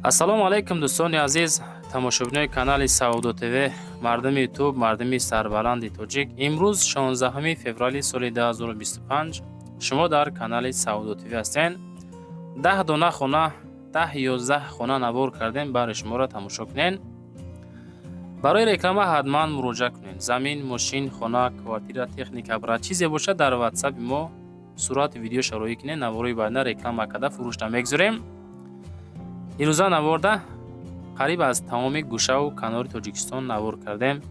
ассалому алайкум дӯстони азиз, тамошобинони канали Саудо ТВ, мардами ютуб, мардами сарбаланди тоҷик. Имрӯз 16 феврали соли 2025 шумо дар канали Саудо ТВ ҳастед. 10 дона хона, 10-11 хона навор кардем, бари шуморо тамошо кунед. барои реклама ҳатман муроҷиат кунед. замин, мошин, хона, квартира, техника, бирор чизе бошад дар ватсапи мо сурати видео шароӣ кунед. навори байна реклама карда фурӯшта мегузорем. ирӯза наворда қариб аз тамоми гӯшаву канори Тоҷикистон навор кардем.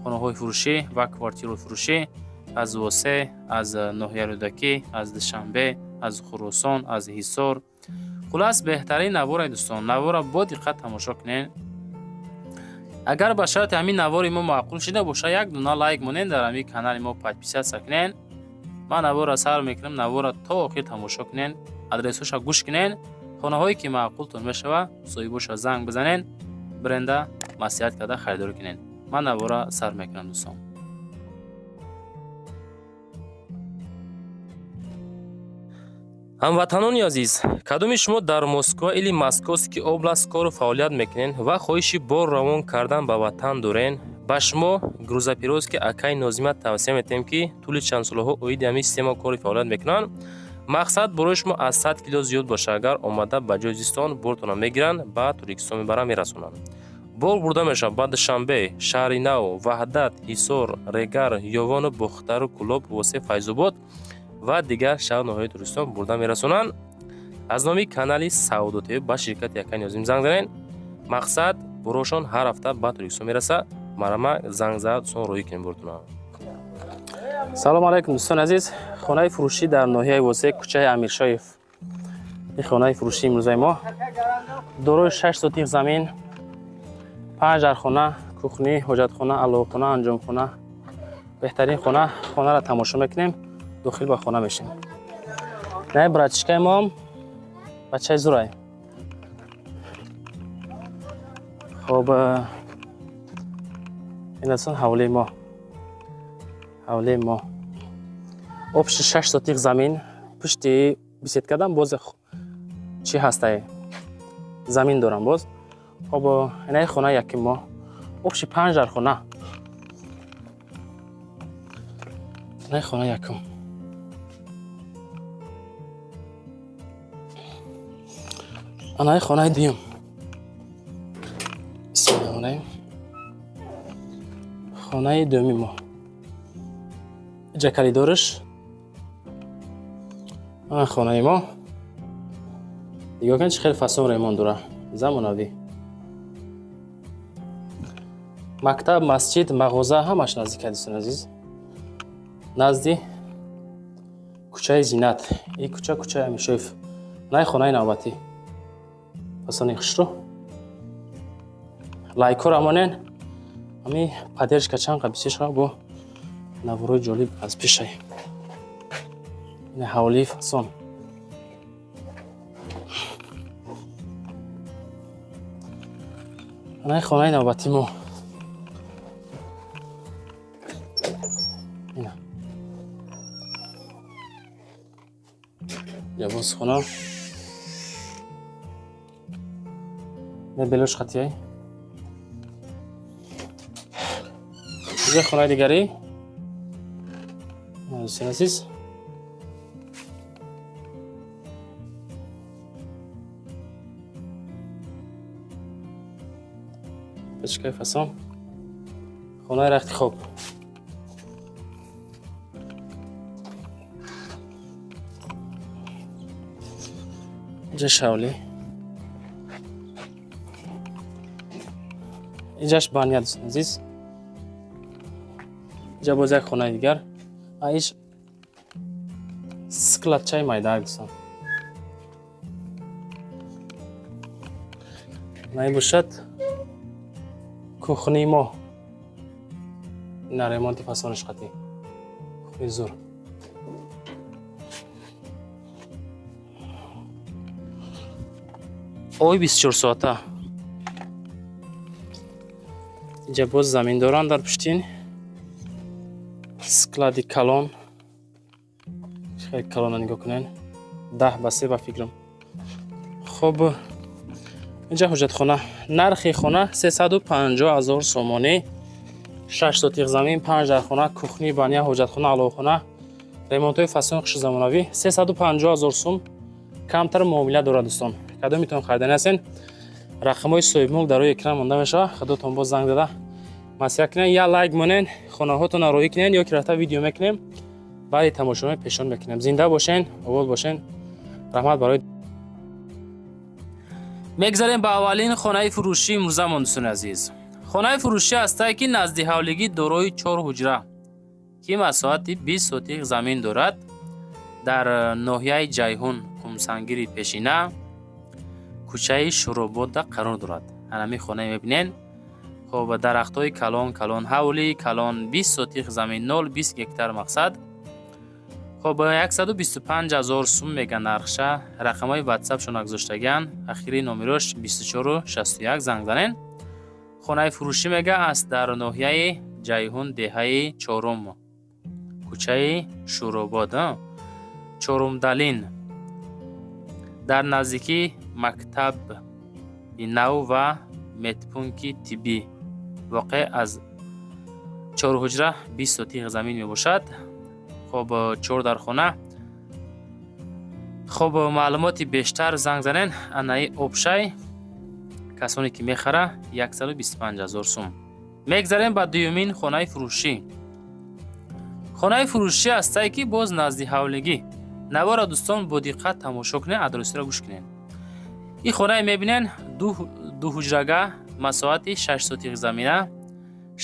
хонаҳои фурӯшӣ ва квартирои фурӯшӣ аз Восе, аз ноҳияи Рӯдакӣ, аз Душанбе, аз Хӯросон, аз Ҳисор. хулас беҳтарин навор дӯстон. навора бо диққат тамошо кунед. агар ба шарти ҳамин навори мо маъқул шуда бошад, як дуна лайк монед, дар ҳамин канали мо подписатсия кунед. ман навора сар мекунам, навора то охир тамошо кунед, адресоша гӯш кунед. хонаҳое ки маъқултон мешава, соҳибоша занг бизанед, бренда маслиҳат карда харидорӣ кунед. ман навора сар мекунам дӯстон. ҳамватанони азиз, кадоми шумо дар Москва или Московский област кору фаъолият мекунед ва хоҳиши бор равон кардан ба ватан доред, ба шумо грузопировски акаи Нозима тавсия метем ки тӯли чанд солаҳо оиди ҳамин система кори фаъолият мекунанд. мақсад барои шумо аз 100 кило зиёд боша. агар омада ба ҷои зистон бортона мегиранд, ба Тоҷикистон мебаранд, мерасонанд. бор бурда мешавад ба Душанбе, Шаҳри Нав, Ваҳдат, Ҳисор, Регар, Ёвону, Бухтару, Кӯлоб, Восе, Файзобод ва дигар шаҳр ноҳияи Тоҷикистон бурда мерасонанд. аз номи канали Саудо ТВ ба ширкати Акаи Нозим занг занед. мақсад борошон ҳар ҳафта ба Тоҷикистон мераса. марама занг зад сон роҳӣ кунем бортона. салому алайкум дӯстони азиз. хонаи фурӯшӣ дар ноҳияи Восе, кӯчаи Амиршоев. ин хонаи фурӯшӣ имрӯзаи мо дорои 6 сотих замин, 5 дархона, кухни, ҳоҷатхона, аловхона, анҷомхона, беҳтарин хона. хонаро тамошо мекунем, дохил ба хона мешем. най братишкаи мо бачаи зурай. хоб инасон ҳавлии мо. ҳавлии мо обши 6 сотих замин, пушти беседкадан боз чӣ ҳастай замин дорам боз. хоб инаи хона яки мо обши 5 дархона. инаи хона якум. анаи хонаи дуюм. бисмиллаҳи хонаи дуюми мо иҷа калидориш. ана хонаи мо нигоҳ кунед чӣ хеле фасон ремонт дора, замонавӣ. мактаб, масҷид, мағоза ҳамаш наздик дӯстони азиз. назди кӯчаи Зинат. ин кӯча кӯчаи Амиршоев. най хонаи навбатӣ. фасони хушрӯ. лайкҳо рамонен. ҳамин паддержка чанд қабисӣ шава бо наворои ҷолиб аз пешай. ин ҳавлии фасон. анаи хонаи навбатӣ мо. ина ҷавозхона. мебелош хатияй. ин хонаи дигари. дӯстони азиз, печкаи фасон. хонаи рахти хоб. иҷа шавлӣ. иҷаш баня дӯстони азиз. иҷа боз як хонаи дигар. иш складчаи майда дӯстон. най бошад кухни мо. ина ремонти фасониш қатӣ. кухни зур. ои 24 соата. иҷа боз замин доранд дар пуштин. склади калон. خیلی کلان نگاه کنین 10 به 3 به فکرم. خب اینجا حجت خانه. نرخ خانه 350,000 سومانی. 6 سوتیق زمین، 5 در خانه، کухні، بانیا، حجت خانه، علو خانه، ремонтои фасони қиши замонавӣ 350,000 сум. камтар муомила дорад дӯстон. кадом метавон харидани ҳастен. рақамҳои соҳибмулк дар рӯи экран монда мешавад. худотон боз занг дада масъалат кунед, я лайк монен, хонаҳоатонро роӣ кунед ё ки рафта видео мекунем, баъди тамошои пешон мекунем. зинда бошен, обод бошен. раҳмат барои мегзарем ба аввалин хонаи фурӯшӣ имрӯзамон дӯстони азиз. хонаи фурӯшӣ ҳастае ки назди ҳавлигӣ дорои 4 ҳуҷра ки масоҳати 20 сотиқ замин дорад дар ноҳияи ҷайҳун қумсангири пешина кӯчаи шуробода қарор дорад. ҳанами хона мебинен. хоб дарахтҳои калон калон ҳавли калон 20 сотиқ замин 0-20 гектар мақсад. хоб 125,000 сум мега нархша. рақамҳои ватсапшона гузоштагиан. ахири номерош 2461 занг занен. хонаи фурӯшӣ мега аст дар ноҳияи ҷайҳун деҳаи 4-ум кӯчаи шуробод чорумдалин дар наздикии мактаби нав ва медпункти тиббӣ воқеъ аз 4 ҳуҷра 20 сотиқ замин мебошад. хоб 4 дар хона. хоб маълумоти бештар занг занен. анаи обшай касоне ки мехара 125,000 сум. мегзарем ба дуюмин хонаи фурӯшӣ. хонаи фурӯшӣ ҳастае ки боз назди ҳавлигӣ. навора дӯстон бо диққат тамошо кунед, адресиро гӯш кунед. ин хонаи мебинен ду ҳуҷрага масоҳати 6 сотиқ замина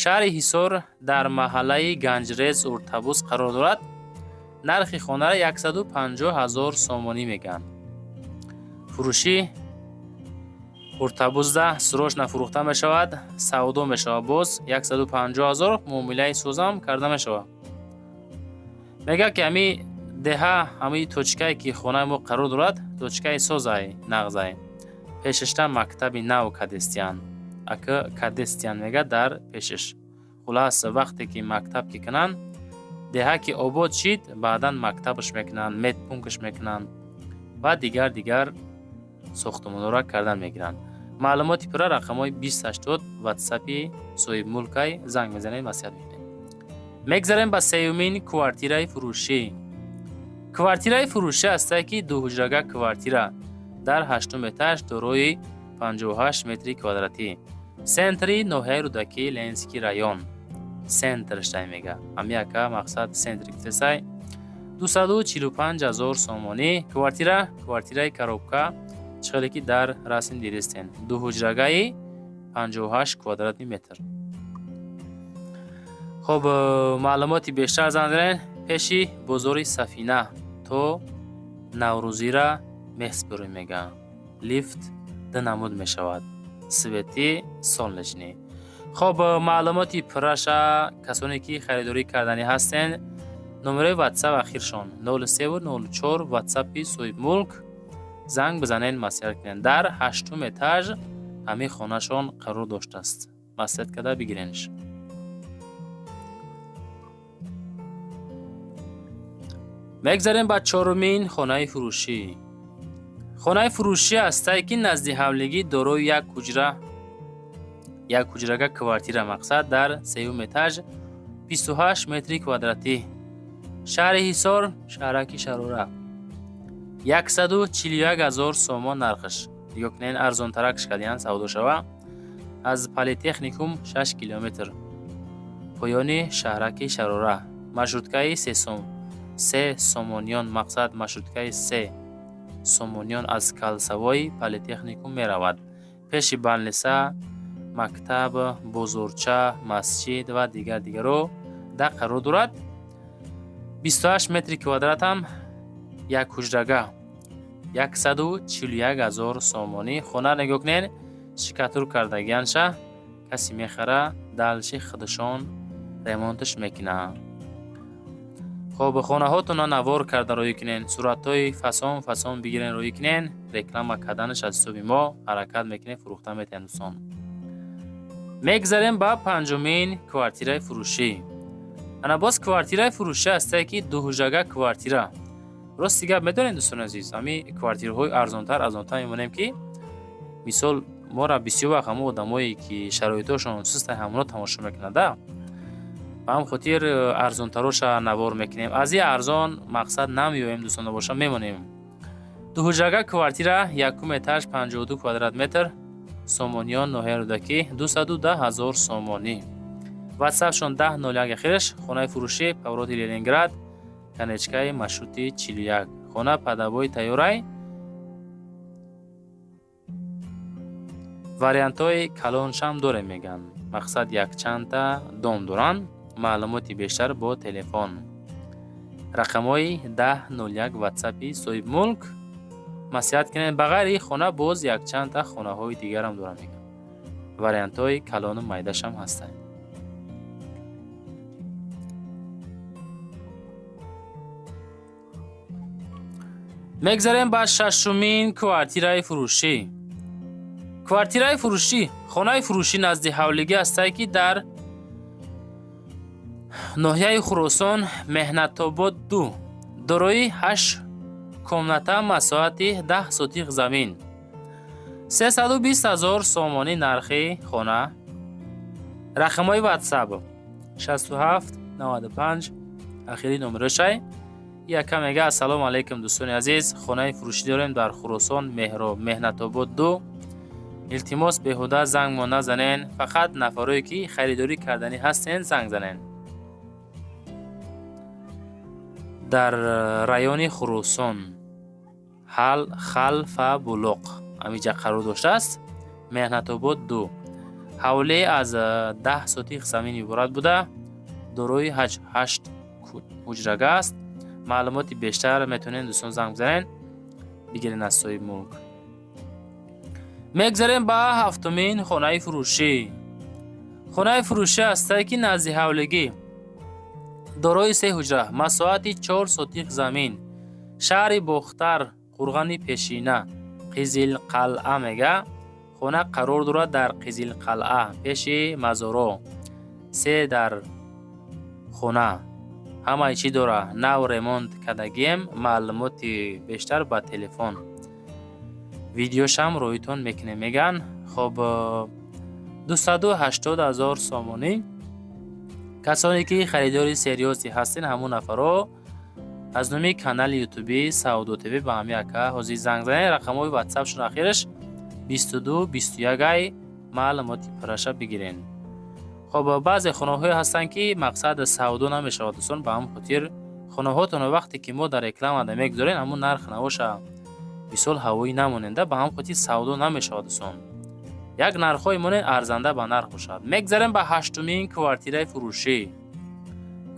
шаҳри ҳисор дар маҳаллаи ганҷрез уртабуз қарор дорад. нархи хонаро 150,000 сомонӣ мегӯянд. фурӯшӣ уртабузда сурош нафурӯхта мешавад, савдо мешавад. боз 150,000 муомилаи сӯзам карда мешавад. мега ки ҳами деҳа ҳами точкае ки хонаи мо қарор дорад точкаи созай нағзай пешишта мактаби нав кадестиян ака кадестиян мега дар пешиш. хулас вақте ки мактаб ки кунанд деҳа ки обод шид баъдан мактабаш мекунанд, медпунктш мекунанд ва дигар сохтмонро кардан мегиранд. маълумоти пурра рақамҳои 2080 ватсапи соҳибмулкай занг мезанед, маслиҳат мекунед. мегзарем ба сеюмин квартираи фурӯшӣ. квартираи фурӯшӣ ҳастае ки ду ҳуҷрага квартира дар 8-ум этаж дорои 58 метри квадратӣ. сентри ноҳияи рӯдакии Ленинский район. сентрштай мега. ҳамияка мақсад сентри гуфтесай 245,000 сомонӣ. квартираи коробка чихеле ки дар расми дирестен. ду ҳуҷрагаи 58 квадратный метр. хоб маълумоти бештар занг пеши бозори Сафина то Наврӯзира мехспирӣ мега. лифт динамуд мешавад. свети солнечни. хоб маълумоти пурраша касоне ки харидорӣ кардани ҳастен номерои ватсап ахиршон 0304 ватсапи соҳибмулк занг бизанен, маслиҳат кунед. дар 8-ум этаж ҳамин хонашон қарор доштааст. маслиҳат карда бигиренш. мегзарем ба чорумин хонаи фурӯшӣ. хонаи фурӯшӣ ҳастае ки назди ҳавлигӣ дорои як ҳуҷрага квартира мақсад дар 3-ум этаж 28 метри квадратӣ. шаҳри ҳисор шаҳраки шарора 141,000 сомон нархш. нигоҳ кунед арзонтарак шкадиян савдо шава. аз политехникум 6 километр. поёни шаҳраки шарора. маршруткаи 3 сомониён мақсад маршруткаи 3 сомониён аз калсавои политехникум меравад. пеши банлиса мактаб, бозорча, масҷид ва дигаро да қарор дорад. 28 метри квадратам як ҳуҷрага 141,000 сомонӣ. хона нигоҳ кунед шикатур кардагианша. касе мехара далши худшон ремонтш мекунад. хоб хонаҳоатонро навор карда роӣ кунед. суратҳои фасон бигирен роӣ кунед. реклама карданаш аз ҳисоби мо ҳаракат мекунед, фурӯхта метавонед дӯстон. мегзарем ба панҷумин квартираи фурӯшӣ. ана боз квартираи фурӯшӣ ҳастае ки ду ҳуҷрага квартира. рости гап медонед дӯстони азиз, ҳами квартираҳои арзонтар мемонем ки мисол ما را بسیار وقت همون آدمایی که شرایطشون سست همونا تماشا میکنه ده و هم خاطر ارزان تراش نوار میکنیم. از این ارزان مقصد نمیویم دوستان باشه میمونیم. دو حجره کوارتیره 1 اتاج 52 کوادرات متر سامانیان ناحیه رودکی 210,000 سامانی. واتساپ شون 1001 اخیرش خانه فروشی پاورات لنینگراد کنچکای مشروطی 41 خانه پدابوی تیورای وریانت های کلانش هم داره میگن. مقصد یک چند تا دام دارن. معلوماتی بیشتر با تلفن رقم های 1001 واتساپی صاحب ملک مسیحت کنین. بغیر خانه باز یک چند تا خانه های دیگر هم داره میگن. وریانت های کلان و مایدش هم هستن. میگذاریم با ششمین کوارتیرای فروشی. کوارتیرای فروشی خانه فروشی نزد حولگی است که در ناحیه خراسان مهنت آباد 2 دارای 8 کمنته مساحت 10 سوتیق زمین 320,000 سامانی نرخی خانه. رقم های واتساپ 67 95 اخیری نمرش های یکم میگه السلام علیکم دوستان عزیز، خانه فروشی داریم در خراسان مهنت آباد 2. التماس بهوده زنگ ما نزنین، فقط نفرایی که خریداری کردنی هستین زنگ زنین. در رایون خراسان خلف بلوق امیجا قرار داشته است. مهنت آباد 2 حوالی از 10 سوتیق زمین عبارت بوده. دارای 8 حجره است. معلوماتی بیشتر میتونین دوستان زنگ بزنین بگیرین از صاحب ملک. میگذاریم با هفتمین خانه فروشی. خانه فروشی است که نزد حولگی دارای 3 حجره مساحت 4 سوتیق زمین شهر باختر قرغن پیشینه قزل قلعه میگه. خانه قرار دارد در قزل قلعه پیش مزارو 3 در خانه همه چی داره. نو ریموند کدگیم. معلوماتی بیشتر با تلفن ویدیوش هم رویتون میکنه میگن. خب 280,000 سامانی. کسانی که خریداری سریوسی هستین همون نفرها از نومی کانال یوتیوبی سعودو تیوی با همی اکا حوزی زنگ زنین. رقم های واتساپ شون اخیرش 22 21 معلوماتی پرشه بگیرین. خب بعضی خانه های هستن که مقصد سعودو نمیشه دوستان، با هم خاطر خانه هاتون وقتی که ما در رکلام آده میگذارین همون نرخ نوشه بیسال هوایی نموننده با هم خاطر سعودو نمیشه دوستان. یک نرخ های مونه ارزنده با نرخ باشد. میگذاریم با هشتمین کوارتیره فروشی.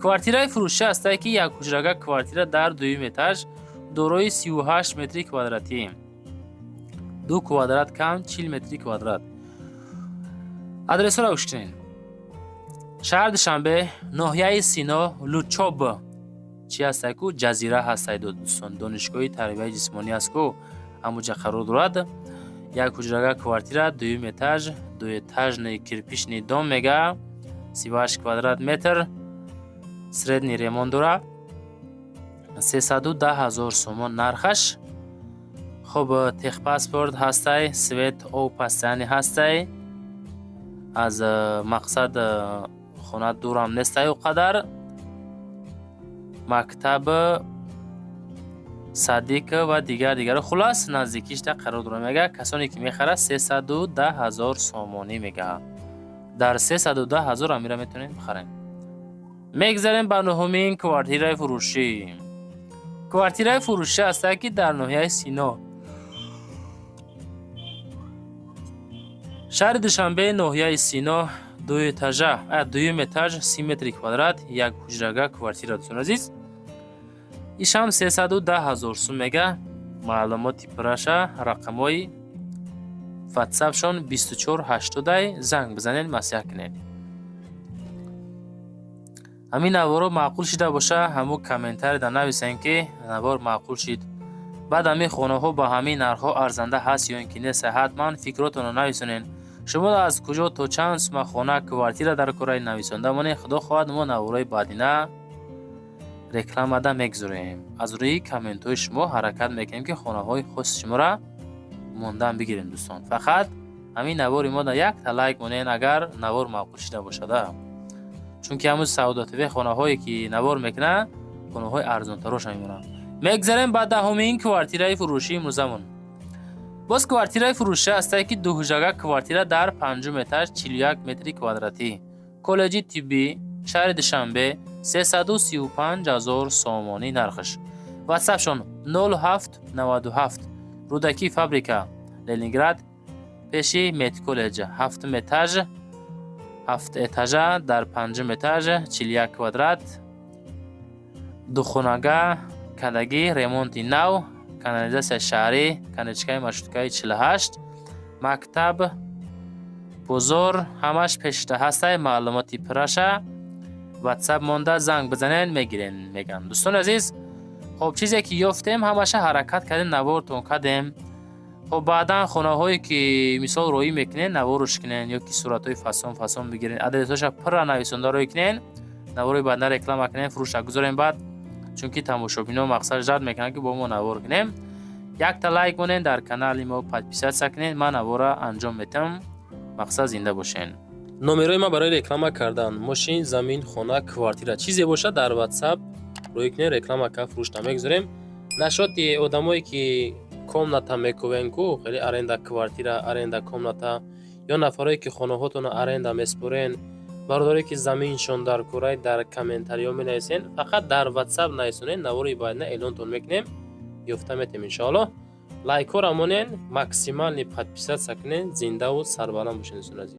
کوارتیره فروشی است که یک حجره کوارتیره در 2 اتاج دارای 38 متری کوادراتی 2 کوادرات کم 40 متری کوادرات. آدرس را گوش کنین. شهر دوشنبه ناحیه سینا لوچوب چی است کو جزیره هست دوستان. دانشگاه تربیت جسمانی است کو همونجا قرار دارد. یک حجره کوارتیره 2 اتاج 2 اتاج نه کرپیش نه دام میگه 38 کوادرات متر سردنی ریموند داره 310,000 سومان نرخش. خب تخ پاسپورت هسته سویت او پستانی هسته. از مقصد خونه دورم نیسته و قدر. مکتب صدیق و دیگر خلاص نزدیکیش در قرار داره میگه. کسانی که میخره 310,000 سامانی میگه. در 310,000 امیره میتونین بخرین. میگذاریم با نهمین کوارتیره فروشی. کوارتیره فروشی است که در ناحیه سینا شهر دوشنبه ناحیه سینا 2 اتاج 30 متر کوادرات یک حجره کوارتیره دوستان عزیز. ایش هم 310,000 سوم میگه. معلوماتی پرشه رقمای واتساپ شون 2480 زنگ بزنین مسیح کنین. همین نوارو معقول شده باشه همو کامنتر در نویسین که نوار معقول شد. بعد همین خانه ها با همین نرخ ها ارزنده هست یا اینکه نیست. حتما فکراتون رو نویسونین. شما از کجا تا چند سوم خانه کوارتیره در کره نویسنده مونه. خدا خواهد ما نوارای بعدینه رکلام ادا میگذاریم. از روی کامنت های شما حرکت میکنیم که خانه های خاص شما را موندن بگیریم دوستان. فقط همین نوار ما دا یک تا لایک مونین اگر نوار معقول شده باشه. چون که همون سعودا تیوی خانه هایی که نوار میکنه خانه های ارزان تروش میمونن. میگذاریم بعد دهمین کوارتیره فروشی امروزمون. باز کوارتیره فروشه است که دو حجره کوارتیره در 5 متر 41 متری کوادراتی کالجی تیبی شهر دوشنبه 335,000 سومانی نرخش. واتساپشون 0797 رودکی فابریکا لنینگراد پیشی میت کالج 7 متر 7 اتاژه در 5 متر 41 کوادرات دو خانگاه کندگی ریمونتی نو کانالیزاسیون شهری کنچکای مشروطکای 48 مکتب بزرگ همش پشت هسته معلوماتی پراشه واتساپ مونده زنگ بزنین میگیرین میگن. دوستان عزیز خب چیزی که یافتیم همشه حرکت کردیم نوارتون کردیم. خب بعدا خانه هایی که مثال روی میکنین نوارش کنین یا که صورت های فسان بگیرین ادرساش پر نویسنده روی کنین نواری بعدا رکلام کنین فروش گذارین. بعد چون که تماشابینا مقصد جد میکنن که با ما نوار کنیم یک تا لایک کنین در کانال ما پادپیسات کنین من نوارا انجام میتم مقصد زنده باشین. نمرای ما برای رکلام کردن ماشین زمین خانه کوارتیره چیزی باشه در واتساپ روی کنین رکلام که فروش نمیگذاریم. نشاطی آدمایی که комната мекувен ку хеле аренда квартира аренда комната ё нафарое ки хонаҳотонро аренда меспурен бародаре ки заминшон дар курай дар комментариё менависен фақат дар ватсап нависонен навори байна эълонтон мекунем ёфта метем иншоаллоҳ. лайкҳо рамонен максимални подписатсия кунен зиндаву сарбаланд бошед.